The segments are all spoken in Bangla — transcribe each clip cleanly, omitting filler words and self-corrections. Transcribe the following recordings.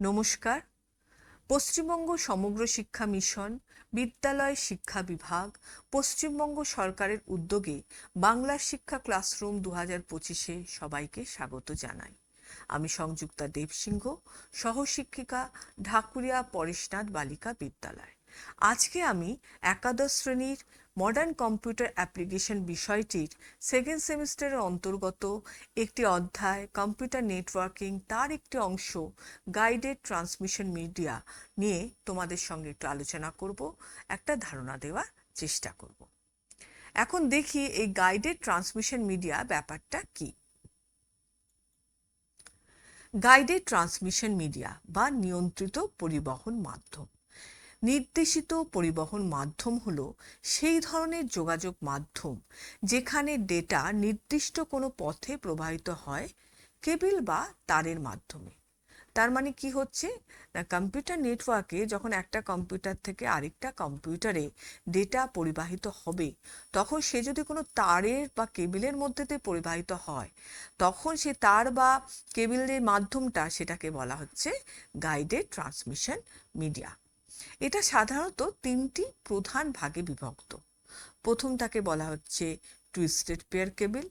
নমস্কার। পশ্চিমবঙ্গ সমগ্র শিক্ষা মিশন, বিদ্যালয় শিক্ষা বিভাগ, পশ্চিমবঙ্গ সরকারের উদ্যোগে বাংলা শিক্ষা ক্লাসরুম 2025-এ সবাইকে স্বাগত জানাই। আমি সংযুক্তা দেবসিংহ, সহশিক্ষিকা, ঢাকুরিয়া পরেশনাথ বালিকা বিদ্যালয়। আজকে আমি একাদশ শ্রেণীর মডার্ন কম্পিউটার অ্যাপ্লিকেশন বিষয়টির সেকেন্ড সেমিস্টারের অন্তর্গত একটি অধ্যায় কম্পিউটার নেটওয়ার্কিং, তার একটি অংশ গাইডেড ট্রান্সমিশন মিডিয়া নিয়ে তোমাদের সঙ্গে একটু আলোচনা করব, একটা ধারণা দেওয়ার চেষ্টা করব। এখন দেখি এই গাইডেড ট্রান্সমিশন মিডিয়া ব্যাপারটা কি। গাইডেড ট্রান্সমিশন মিডিয়া বা নিয়ন্ত্রিত পরিবহন মাধ্যম। নির্দেশিত পরিবহন মাধ্যম হলো সেই ধরনের যোগাযোগ মাধ্যম যেখানে ডেটা নির্দিষ্ট কোনো পথে প্রবাহিত হয় কেবল বা তারের মাধ্যমে। তার মানে কি হচ্ছে না, কম্পিউটার নেটওয়ার্কে যখন একটা কম্পিউটার থেকে আরেকটা কম্পিউটারে ডেটা পরিবাহিত হবে, তখন সে যদি কোনো তারের বা কেবিলের মধ্যে দিয়ে পরিবাহিত হয়, তখন সে তার বা কেবিলের মাধ্যমটা সেটাকে বলা হচ্ছে গাইডেড ট্রান্সমিশন মিডিয়া। এটা সাধারণত তিনটি প্রধান ভাগে বিভক্ত। প্রথমটাকে বলা হচ্ছে টুইস্টেড পেয়ার কেবল,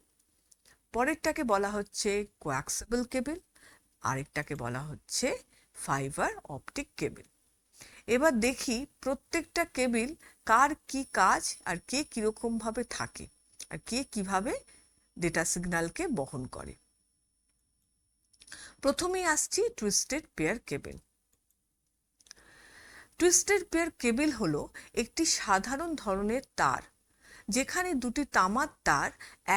পরেরটাকে বলা হচ্ছে কোয়াক্সিবল কেবল, আরেকটাকে বলা হচ্ছে ফাইবার অপটিক কেবল। এবার দেখি প্রত্যেকটা কেবল কার কি কাজ আর কে কিরকম ভাবে থাকে আর কে কিভাবে ডেটা সিগন্যালকে বহন করে। প্রথমেই আসছি twisted pair cable. Twisted pair cable হলো একটি সাধারণ ধরনের তার যেখানে দুটি তামার তার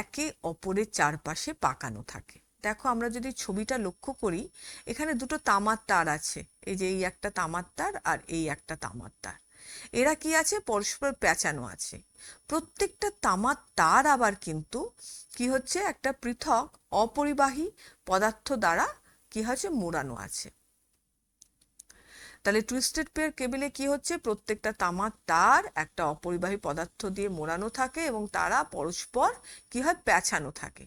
একে অপরের চারপাশে পাকানো থাকে। দেখো, আমরা যদি ছবিটা লক্ষ্য করি, এখানে দুটো তামার তার আছে, এই যে এই একটা তামার তার আর এই একটা তামার তার। এরা কি আছে, পরস্পর পেঁচানো আছে। প্রত্যেকটা তামার তার আবার কিন্তু কি হচ্ছে, একটা পৃথক অপরিবাহী পদার্থ দ্বারা কি হচ্ছে, মোড়ানো আছে। তাহলে টুইস্টেড পেয়ার কেবলে কি হচ্ছে, প্রত্যেকটা তামার তার একটা অপরিবাহী পদার্থ দিয়ে মোড়ানো থাকে এবং তারা পরস্পর কি হয়, পেঁচানো থাকে।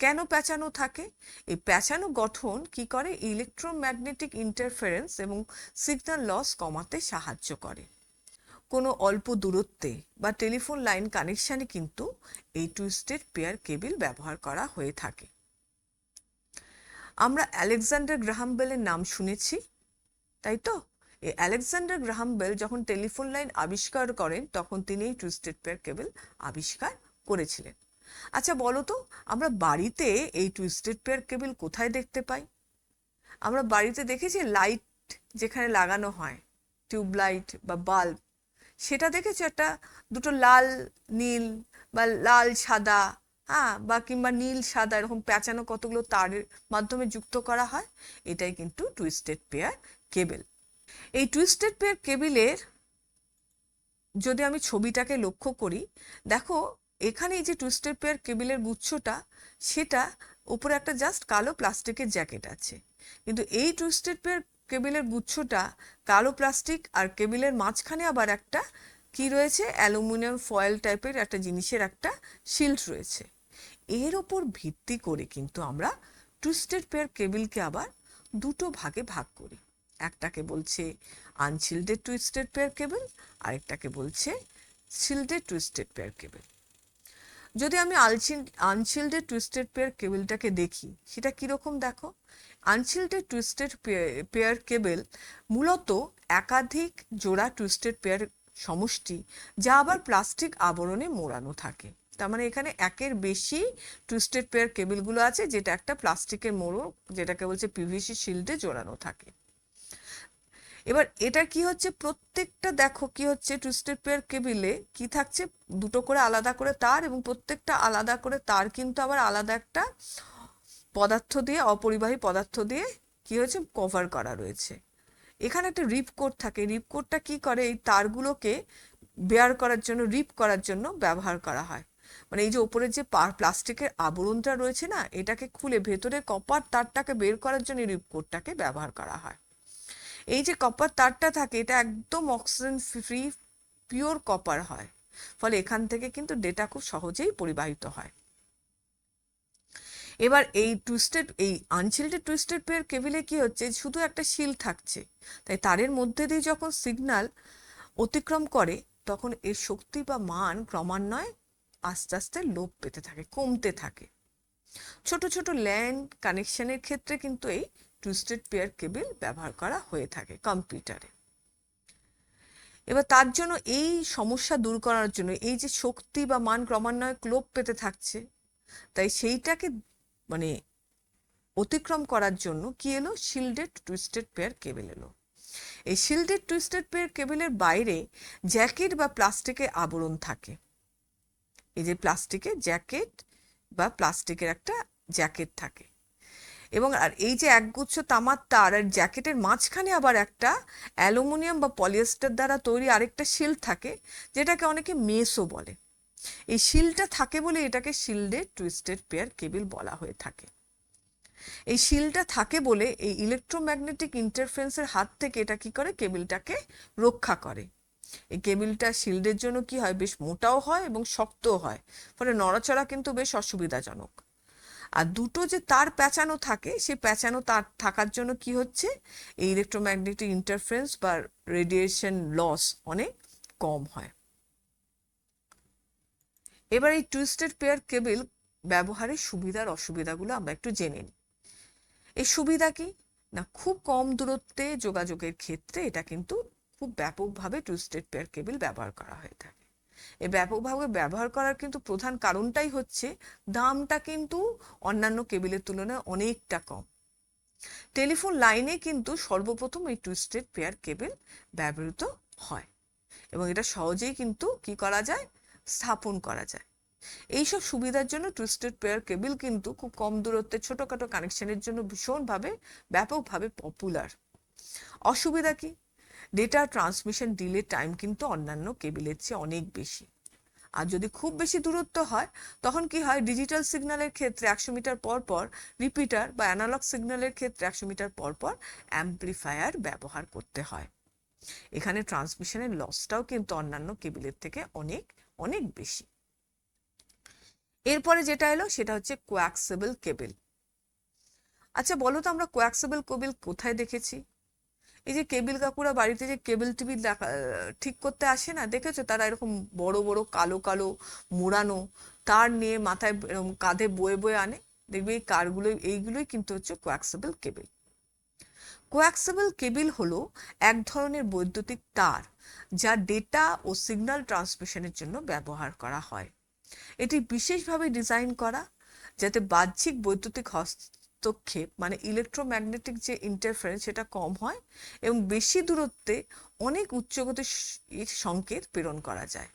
কেন পেঁচানো থাকে? এই পেঁচানো গঠন কি করে, ইলেকট্রোম্যাগনেটিক ইন্টারফারেন্স এবং সিগন্যাল লস কমাতে সাহায্য করে। কোনো অল্প দূরত্বে বা টেলিফোন লাইন কানেকশানে কিন্তু এই টুইস্টেড পেয়ার কেবল ব্যবহার করা হয়ে থাকে। আমরা আলেকজান্ডার গ্রাহাম বেলের নাম শুনেছি, তাই তো? এই আলেকজান্ডার গ্রাহাম বেল যখন টেলিফোন লাইন আবিষ্কার করেন, তখন তিনি এই টুইস্টেড পেয়ার কেবল আবিষ্কার করেছিলেন। আচ্ছা বলো তো, আমরা বাড়িতে এই টুইস্টেড পেয়ার কেবল কোথায় দেখতে পাই? আমরা বাড়িতে দেখেছি লাইট যেখানে লাগানো হয়, টিউবলাইট বা বাল্ব, সেটা দেখেছো একটা দুটো লাল নীল বা লাল সাদা, হ্যাঁ, বা কিংবা নীল সাদা এরকম পেঁচানো কতগুলো তারের মাধ্যমে যুক্ত করা হয়। এটাই কিন্তু টুইস্টেড পেয়ার কেবল। এই টুইস্টেড পেয়ার কেবলের যদি আমি ছবিটাকে লক্ষ্য করি, দেখো এখানে এই যে টুইস্টেড পেয়ার কেবলের গুচ্ছটা, সেটা উপরে একটা জাস্ট কালো প্লাস্টিকের জ্যাকেট আছে, কিন্তু এই টুইস্টেড পেয়ার কেবলের গুচ্ছটা কালো প্লাস্টিক আর কেবলের মাঝখানে আবার একটা কি রয়েছে, অ্যালুমিনিয়াম ফয়েল টাইপের একটা জিনিসের একটা শিল্ড রয়েছে। এর ওপর ভিত্তি করে কিন্তু আমরা টুইস্টেড পেয়ার কেবলকে আবার দুটো ভাগে ভাগ করি। একটাকে বলছে আনশিল্ডেড টুইস্টেড পেয়ার কেবল, আরেকটাকে বলছে শিল্ডেড টুইস্টেড পেয়ার কেবল। যদি আমি আনশিল্ডেড টুইস্টেড পেয়ার কেবলটাকে দেখি, সেটা কিরকম দেখো। আনশিল্ডেড টুইস্টেড পেয়ার কেবল মূলত একাধিক জোড়া টুইস্টেড পেয়ার সমষ্টি, যা আবার প্লাস্টিক আবরণে মোড়ানো থাকে। তার মানে এখানে একের বেশি টুইস্টেড পেয়ার কেবলগুলো আছে, যেটা একটা প্লাস্টিকের মোড়ক, যেটাকে বলছে পিভিসি শিল্ডে জোড়ানো থাকে। এবার এটা কি হচ্ছে, প্রত্যেকটা দেখো কি হচ্ছে, টুইস্টেড পেয়ার কেবলে কি থাকছে, দুটো করে আলাদা করে তার, এবং প্রত্যেকটা আলাদা করে তার কিন্তু আবার আলাদা একটা পদার্থ দিয়ে, অপরিবাহী পদার্থ দিয়ে কি হয়েছে, কভার করা রয়েছে। এখানে একটা রিপ কোড থাকে। রিপ কোডটা কি করে, এই তারগুলোকে বেয়ার করার জন্য, রিপ করার জন্য ব্যবহার করা হয়। মানে এই যে ওপরের যে প্লাস্টিকের আবরণটা রয়েছে না, এটাকে খুলে ভেতরে কপার তারটাকে বের করার জন্য রিপ কোডটাকে ব্যবহার করা হয়। এই যে কপার তারটা থাকে, এটা একদম অক্সিজেন ফ্রি পিওর কপার হয়, ফলে এখান থেকে কিন্তু ডেটা খুব সহজেই পরিবাহিত হয়। এবার এই আনশিল্ডেড টুইস্টেড পেয়ার কেবিলে কি হচ্ছে, শুধু একটা শিল থাকছে, তাই তারের মধ্যে দিয়ে যখন সিগন্যাল অতিক্রম করে তখন এর শক্তি বা মান ক্রমান্বয়ে আস্তে আস্তে লোপ পেতে থাকে, কমতে থাকে। ছোট ছোট ল্যান কানেকশনের ক্ষেত্রে কিন্তু এই টুইস্টেড পেয়ার কেবল ব্যবহার করা হয়ে থাকে কম্পিউটারে। এবার তার জন্য এই সমস্যা দূর করার জন্য, এই যে শক্তি বা মান ক্রমান্বয়ে লোপ পেতে থাকছে, তাই সেইটাকে মানে অতিক্রম করার জন্য কি এলো, শিল্ডেড টুইস্টেড পেয়ার কেবল এলো। এই শিল্ডেড টুইস্টেড পেয়ার কেবলের বাইরে জ্যাকেট বা প্লাস্টিকের আবরণ থাকে। এই যে প্লাস্টিকের জ্যাকেট বা প্লাস্টিকের একটা জ্যাকেট থাকে, এবং আর এই যে একগুচ্ছ তামার তার আর জ্যাকেটের মাঝখানে আবার একটা অ্যালুমিনিয়াম বা পলিয়েস্টার দ্বারা তৈরি আরেকটা শিল্ড থাকে, যেটাকে অনেকে মেসও বলে। এই শিল্ডটা থাকে বলে এটাকে শিল্ডেড টুইস্টেড পেয়ার কেবল বলা হয়ে থাকে। এই শিল্ডটা থাকে বলে এই ইলেকট্রোম্যাগনেটিক ইন্টারফারেন্সের হাত থেকে এটা কি করে, কেবলটাকে রক্ষা করে। এই কেবলটা শিল্ডের জন্য কি হয়, বেশ মোটাও হয় এবং শক্তও হয়, ফলে নড়াচড়া কিন্তু বেশ অসুবিধাজনক। আর দুটো যে তার প্যাঁচানো থাকে, সেই প্যাঁচানো তার থাকার জন্য কি হচ্ছে, এই ইলেকট্রোম্যাগনেটিক ইন্টারফারেন্স বা রেডিয়েশন লস অনেক কম হয়। এবার এই টুইস্টেড পেয়ার কেবল ব্যবহারের সুবিধার অসুবিধাগুলো আমরা একটু জেনে নিই। এই সুবিধা কি না, খুব কম দূরত্বে যোগাযোগের ক্ষেত্রে এটা কিন্তু খুব ব্যাপকভাবে টুইস্টেড পেয়ার কেবল ব্যবহার করা হয়ে থাকে। এই ব্যাপকভাবে ব্যবহার করার কিন্তু প্রধান কারণটাই হচ্ছে দামটা কিন্তু অন্যান্য কেবলের তুলনায় অনেকটা কম। টেলিফোন লাইনে কিন্তু সর্বপ্রথম এই টুইস্টেড পেয়ার কেবল ব্যবহৃত হয়, এবং এটা সহজেই কিন্তু কি করা যায়, স্থাপন করা যায়। এইসব সুবিধার জন্য টুইস্টেড পেয়ার কেবল কিন্তু খুব কম দূরত্বে ছোটখাটো কানেকশনের জন্য ভীষণভাবে ব্যাপকভাবে পপুলার। অসুবিধা কি, ডেটা ট্রান্সমিশন ডিলে টাইম কিন্তু অন্যান্য কেবলের চেয়ে অনেক বেশি। আর যদি খুব বেশি দূরত্ব হয় তখন কি হয়, ডিজিটাল সিগন্যালের ক্ষেত্রে 100 মিটার পর পর রিপিটার বা অ্যানালগ সিগন্যালের ক্ষেত্রে 100 মিটার পর পর অ্যাম্প্লিফায়ার ব্যবহার করতে হয়। এখানে ট্রান্সমিশনের লসটাও কিন্তু অন্যান্য কেবলের থেকে অনেক অনেক বেশি। এরপরে যেটা এলো সেটা হচ্ছে কোয়াক্সেবল কেবল। আচ্ছা বলো তো, আমরা কোয়াক্সেবল কেবল কোথায় দেখেছি? এই যে কেবল কাকুরা বাড়িতে যে কেবল টিভি ঠিক করতে আসে না, দেখেছো? তারা এরকম বড় বড় কালো কালো মোড়ানো তার নিয়ে মাথায় কাঁধে বয়ে বয়ে আনে, দেখবে এই এইগুলোই কিন্তু হচ্ছে কোয়াক্সেবল কেবল। কোয়াক্সেবল কেবল হলো এক ধরনের বৈদ্যুতিক তার যা ডেটা ও সিগন্যাল ট্রান্সমিশনের জন্য ব্যবহার করা হয়। এটি বিশেষভাবে ডিজাইন করা যাতে বাহ্যিক বৈদ্যুতিক হস্তক্ষেপ মানে ইলেকট্রোম্যাগনেটিক যে ইন্টারফারেন্স সেটা কম হয়, এবং বেশি দূরত্বে অনেক উচ্চগতির সংকেত প্রেরণ করা যায়।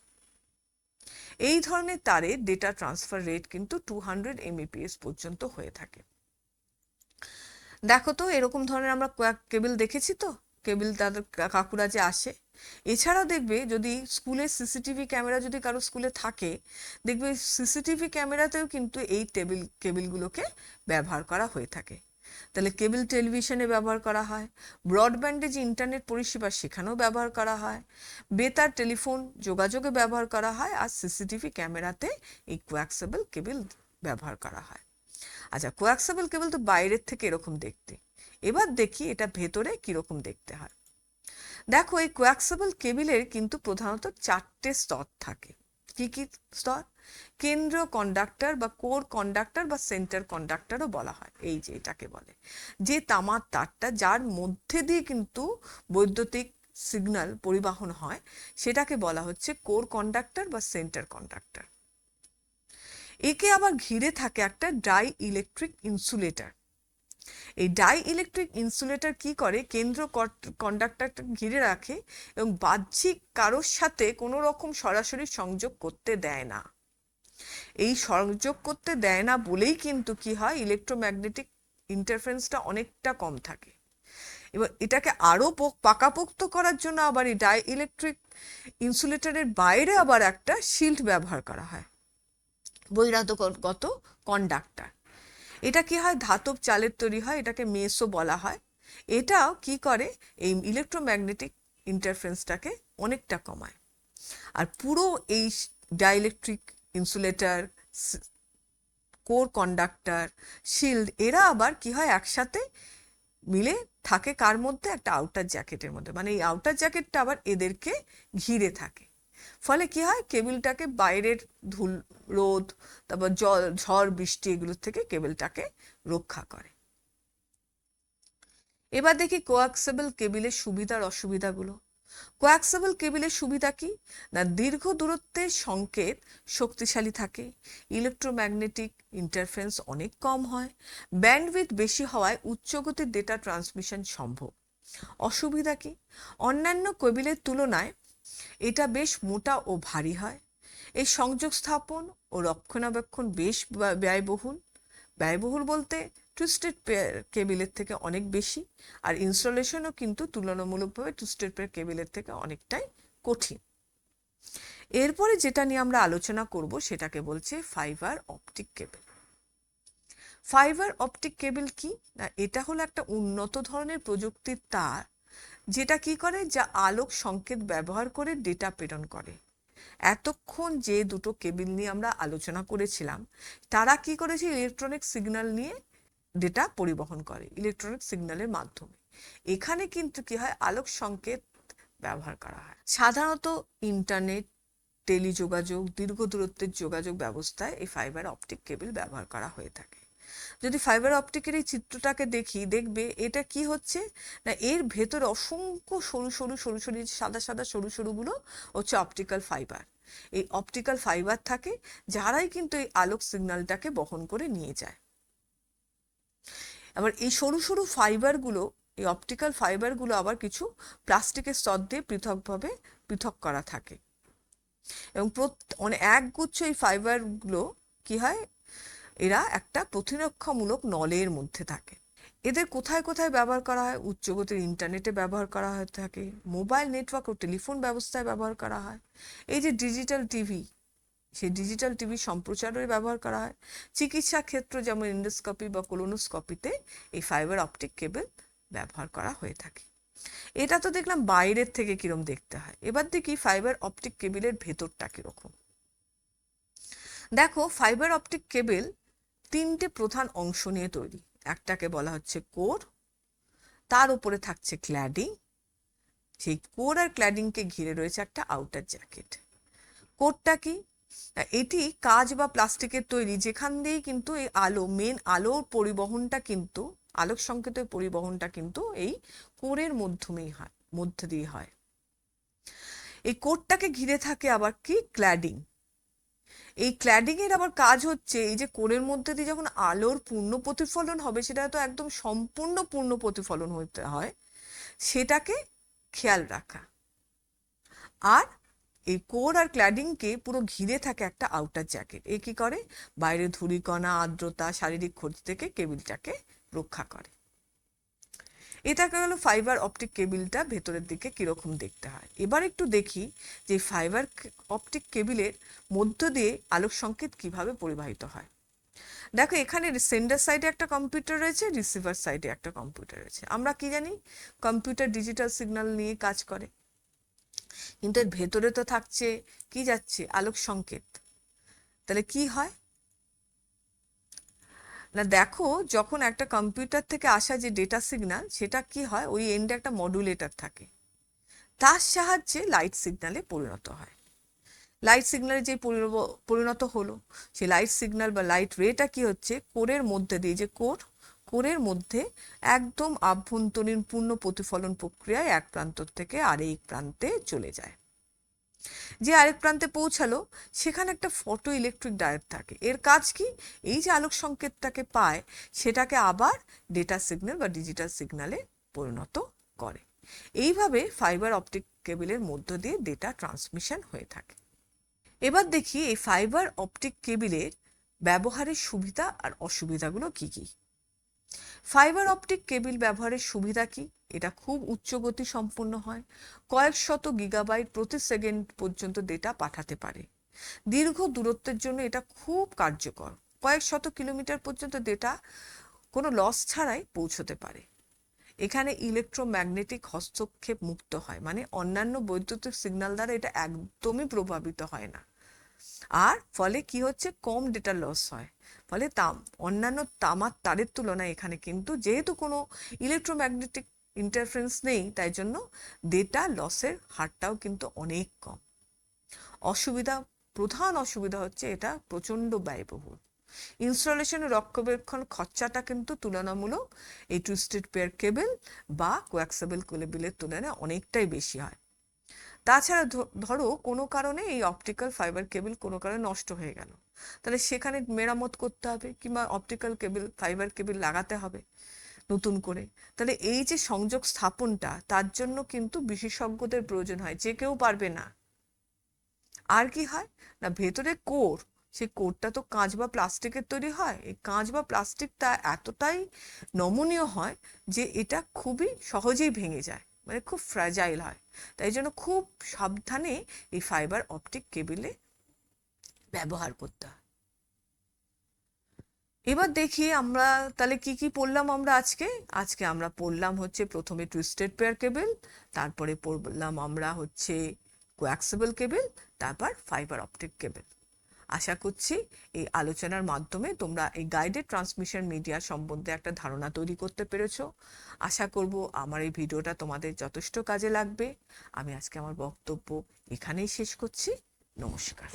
এই ধরনের তারে ডেটা ট্রান্সফার রেট কিন্তু 200 Mbps পর্যন্ত হয়ে থাকে। দেখো তো, এরকম ধরনের আমরা কেবল দেখেছি তো, কেবল তাদের কাকুরা যে আসে। এছাড়াও দেখবে যদি স্কুলের সিসিটিভি ক্যামেরা যদি কারো স্কুলে থাকে, দেখবে সিসিটিভি ক্যামেরাতেও কিন্তু এই কেবলগুলোকে ব্যবহার করা হয়ে থাকে। তাহলে কেবল টেলিভিশনে ব্যবহার করা হয়, ব্রডব্যান্ডে যে ইন্টারনেট পরিষেবা সেখানেও ব্যবহার করা হয়, বেতার টেলিফোন যোগাযোগে ব্যবহার করা হয়, আর সিসিটিভি ক্যামেরাতে এই কোয়াক্সেবল কেবল ব্যবহার করা হয়। আচ্ছা, কোয়াক্সেবল কেবল তো বাইরের থেকে এরকম দেখতে, এবার দেখি এটা ভেতরে কিরকম দেখতে হয়। দেখো, এই কোয়াক্সেবল কেবলের কিন্তু প্রধানত 4টে স্তর থাকে। কি কি স্তর? কেন্দ্র কন্ডাক্টর বা কোর কন্ডাক্টর বা সেন্টার কন্ডাক্টরও বলা হয়। এই যে এটাকে বলে, যে তামার তারটা যার মধ্যে দিয়ে কিন্তু বৈদ্যুতিক সিগন্যাল পরিবহন হয়, সেটাকে বলা হচ্ছে কোর কন্ডাক্টর বা সেন্টার কন্ডাক্টর। একে আবার ঘিরে থাকে একটা ডাই ইলেকট্রিক ইনসুলেটর। এই ডাই ইলেকট্রিক ইনসুলেটর কি করে, কেন্দ্র কন্ডাক্টরটা ঘিরে রাখে এবং বাহ্যিক কারোর সাথে কোনো রকম সরাসরি সংযোগ করতে দেয় না। এই সংযোগ করতে দেয় না বলেই কিন্তু কি হয়, ইলেকট্রোম্যাগনেটিক ইন্টারফারেন্সটা অনেকটা কম থাকে। এবার এটাকে আরো পাকাপোক্ত করার জন্য আবার এই ডাই ইলেকট্রিক ইনসুলেটরের বাইরে আবার একটা শিল্ড ব্যবহার করা হয়, বহিরাগত কন্ডাক্টর। এটা কি হয়, ধাতব চালের তৈরি হয়, এটাকে মেসো বলা হয়। এটাও কি করে, এই ইলেকট্রোম্যাগনেটিক ইন্টারফারেন্সটাকে অনেকটা কমায়। আর পুরো এই dielectric insulator core conductor, shield, এরা আবার কি হয় একসাথে মিলে থাকে কার মধ্যে, একটা আউটার জ্যাকেটের মধ্যে, মানে এই আউটার জ্যাকেটটা আবার এদেরকে ঘিরে থাকে। ফলে কি হয়, কেবিলটাকে বাইরের ধুল, রোদ, তারপর জল, ঝড় বৃষ্টি এগুলোর থেকে কেবিলটাকে রক্ষা করে। এবার দেখি কোয়াক্সেবল কেবিলের সুবিধার অসুবিধাগুলো। কোয়াক্সেবল কেবিলের সুবিধা কি না, দীর্ঘ দূরত্বের সংকেত শক্তিশালী থাকে, ইলেকট্রোম্যাগনেটিক ইন্টারফারেন্স অনেক কম হয়, ব্যান্ডউইথ বেশি হওয়ায় উচ্চগতির ডেটা ট্রান্সমিশন সম্ভব। অসুবিধা কি, অন্যান্য কেবিলের তুলনায় এটা বেশ মোটা ও ভারী হয়, এই সংযোগ স্থাপন ও রক্ষণাবেক্ষণ বেশ ব্যয়বহুল বলতে টুইস্টেড পেয়ার কেবিলের থেকে অনেক বেশি, আর ইনস্টলেশনও কিন্তু তুলনামূলকভাবে টুইস্টেড পেয়ার কেবিলের থেকে অনেকটাই কঠিন। এরপরে যেটা নিয়ে আমরা আলোচনা করব সেটাকে বলছে fibre optic cable. Fibre optic cable কি না, এটা হলো একটা উন্নত ধরনের প্রযুক্তির তার, যেটা কি করে, যা আলোক সংকেত ব্যবহার করে ডেটা প্রেরণ করে। এতক্ষণ যে দুটো কেবিল নিয়ে আমরা আলোচনা করেছিলাম, তারা কি করেছে, ইলেকট্রনিক সিগন্যাল নিয়ে ডেটা পরিবহন করে ইলেকট্রনিক সিগন্যালের মাধ্যমে। এখানে কিন্তু কি হয়, আলোক সংকেত ব্যবহার করা হয়। সাধারণত ইন্টারনেট, টেলিযোগাযোগ, দীর্ঘ দূরত্বের যোগাযোগ ব্যবস্থায় এই ফাইবার অপটিক কেবল ব্যবহার করা হয়ে থাকে। যদি ফাইবার অপটিকের এই চিত্রটাকে দেখবে এটা কি হচ্ছে না, এর ভেতরে অসংখ্য সরু সরু সরু সরু সাদা সাদা সরু সরুগুলো হচ্ছে অপটিক্যাল ফাইবার। এই অপটিক্যাল ফাইবার থাকে, যারাই কিন্তু এই আলোক সিগন্যালটাকে বহন করে নিয়ে যায়। আবার এই সরু সরু ফাইবারগুলো, এই অপটিক্যাল ফাইবারগুলো আবার কিছু প্লাস্টিকের স্তর দিয়ে পৃথকভাবে পৃথক করা থাকে, এবং একগুচ্ছ এই ফাইবারগুলো কি হয়, এরা একটা প্রতিরক্ষামূলক নলের মধ্যে থাকে। এদের কোথায় কোথায় ব্যবহার করা হয়, উচ্চগতির ইন্টারনেটে ব্যবহার করা হয়ে থাকে, মোবাইল নেটওয়ার্ক ও টেলিফোন ব্যবস্থায় ব্যবহার করা হয়, এই যে ডিজিটাল টিভি, সেই ডিজিটাল টিভি সম্প্রচারে ব্যবহার করা হয়, চিকিৎসা ক্ষেত্র যেমন এন্ডোস্কোপি বা কোলোনোস্কোপিতে এই ফাইবার অপটিক কেবল ব্যবহার করা হয়ে থাকে। এটা তো দেখলাম বাইরের থেকে কিরম দেখতে হয়, এবার দেখি ফাইবার অপটিক কেবলের ভেতরটা কিরকম। দেখো, ফাইবার অপটিক কেবল তিনটে প্রধান অংশ নিয়ে তৈরি। একটাকে বলা হচ্ছে কোর, তার উপরে থাকছে ক্ল্যাডিং, সেই কোর আর ক্ল্যাডিংকে ঘিরে রয়েছে একটা আউটার জ্যাকেট। কোরটা কি, এটি কাঁচ বা প্লাস্টিকের তৈরি, যেখান দিয়ে কিন্তু এই মেন আলোর পরিবহনটা কিন্তু, আলোক সংকেতের পরিবহনটা কিন্তু এই কোরের মধ্যে দিয়ে হয়। এই কোরটাকে ঘিরে থাকে আবার কি, ক্ল্যাডিং। এই ক্ল্যাডিং এর আবার কাজ হচ্ছে, এই যে কোরের মধ্যে দিয়ে যখন আলোর পূর্ণ প্রতিফলন হবে, সেটা তো একদম সম্পূর্ণ পূর্ণ প্রতিফলন হতে হয়, সেটাকে খেয়াল রাখা। আর এই কোর আর ক্ল্যাডিংকে পুরো ঘিরে থাকে একটা আউটার জ্যাকেট। এ কি করে, বাইরে ধূলিকণা, আর্দ্রতা, শারীরিক ক্ষতি থেকে কেবিলটাকে রক্ষা করে। এটাকে হলো ফাইবার অপটিক কেবিলটা ভেতরের দিকে কিরকম দেখতে হয়। এবার একটু দেখি যে ফাইবার অপটিক কেবিলের মধ্য দিয়ে আলোক সংকেত কিভাবে পরিবাহিত হয়। দেখো, এখানে সেন্ডার সাইডে একটা কম্পিউটার রয়েছে, রিসিভার সাইডে একটা কম্পিউটার রয়েছে। আমরা কি জানি, কম্পিউটার ডিজিটাল সিগন্যাল নিয়ে কাজ করে, কিন্তু এর ভেতরে তো থাকছে কি, যাচ্ছে আলোক সংকেত। তাহলে কি হয় না, দেখো, যখন একটা কম্পিউটার থেকে আসা যে ডেটা সিগন্যাল, সেটা কি হয়, ওই এন্ডে একটা মডুলেটর থাকে, তার সাহায্যে লাইট সিগন্যালে পরিণত হয়। লাইট সিগন্যালে যে পরিণত হলো, সেই লাইট সিগন্যাল বা লাইট রেটা কি হচ্ছে, কোরের মধ্যে দিয়ে, যে কোরের মধ্যে একদম আভ্যন্তরীণ পূর্ণ প্রতিফলন প্রক্রিয়ায় এক প্রান্ত থেকে আরেক প্রান্তে চলে যায়। যে আরেক প্রান্তে পৌঁছালো, সেখানে একটা ফটো ইলেকট্রিক ডায়োড থাকে। এর কাজ কি, এই যে আলোক সংকেতটাকে পায়, সেটাকে আবার ডেটা সিগন্যাল বা ডিজিটাল সিগন্যালে পরিণত করে। এইভাবে ফাইবার অপটিক কেবলের মধ্য দিয়ে ডেটা ট্রান্সমিশন হয়ে থাকে। এবার দেখি এই ফাইবার অপটিক কেবলের ব্যবহারের সুবিধা আর অসুবিধাগুলো কি কি। ফাইবার অপটিক কেবল ব্যবহারের সুবিধা কি, এটা খুব উচ্চ গতি সম্পন্ন হয়, কয়েক শত গিগাবাইট প্রতি সেকেন্ড পর্যন্ত ডেটা পাঠাতে পারে। দীর্ঘ দূরত্বের জন্য এটা খুব কার্যকর, কয়েক শত কিলোমিটার পর্যন্ত ডেটা কোনো লস ছাড়াই পৌঁছতে পারে। এখানে ইলেকট্রোম্যাগনেটিক হস্তক্ষেপ মুক্ত হয়, মানে অন্যান্য বৈদ্যুতিক সিগন্যাল দ্বারা এটা একদমই প্রভাবিত হয় না। আর ফলে কি হচ্ছে, কম ডেটা লস হয়। ফলে অন্যান্য তামার তারের তুলনায় এখানে কিন্তু যেহেতু কোনো ইলেকট্রোম্যাগনেটিক ইন্টারফারেন্স নেই, তাই জন্য ডেটা লসের হারটাও কিন্তু অনেক কম। প্রধান অসুবিধা হচ্ছে এটা প্রচণ্ড ব্যয়বহুল। ইনস্টলেশন ও রক্ষণাবেক্ষণ খরচাটা কিন্তু তুলনামূলক এই টুইস্টেড পেয়ার কেবল বা কোয়াক্সেবল কেবলের তুলনায় অনেকটাই বেশি হয়। তাছাড়া ধরো কোনো কারণে এই অপটিক্যাল ফাইবার কেবল কোনো কারণে নষ্ট হয়ে গেল, তাহলে সেখানে মেরামত করতে হবে কিংবা অপটিক্যাল কেবল ফাইবার কেবল লাগাতে হবে নতুন করে। তাহলে এই যে সংযোগ স্থাপনটা, তার জন্য কিন্তু বিশেষজ্ঞদের প্রয়োজন হয়, যে কেউ পারবে না। আর কি হয় না, ভেতরে কোর, সেই কোরটা তো কাঁচ বা প্লাস্টিকের তৈরি হয়। এই কাঁচ বা প্লাস্টিকটা এতটাই নমনীয় হয় যে এটা খুবই সহজেই ভেঙে যায়, মানে খুব ফ্র্যাজাইল হয়। তাই জন্য খুব সাবধানে এই ফাইবার অপটিক কেবলে ব্যবহার করতে হয়। এবার দেখি আমরা তাহলে কি কি পড়লাম আমরা আজকে আমরা পড়লাম হচ্ছে প্রথমে টুইস্টেড পেয়ার কেবল, তারপরে পড়লাম আমরা হচ্ছে কোয়াক্সেবল কেবল, তারপর ফাইবার অপটিক কেবল। আশা করছি এই আলোচনার মাধ্যমে তোমরা এই গাইডেড ট্রান্সমিশন মিডিয়া সম্বন্ধে একটা ধারণা তৈরি করতে পেরেছো। আশা করব আমার এই ভিডিওটা তোমাদের যথেষ্ট কাজে লাগবে। আমি আজকে আমার বক্তব্য এখানেই শেষ করছি। নমস্কার।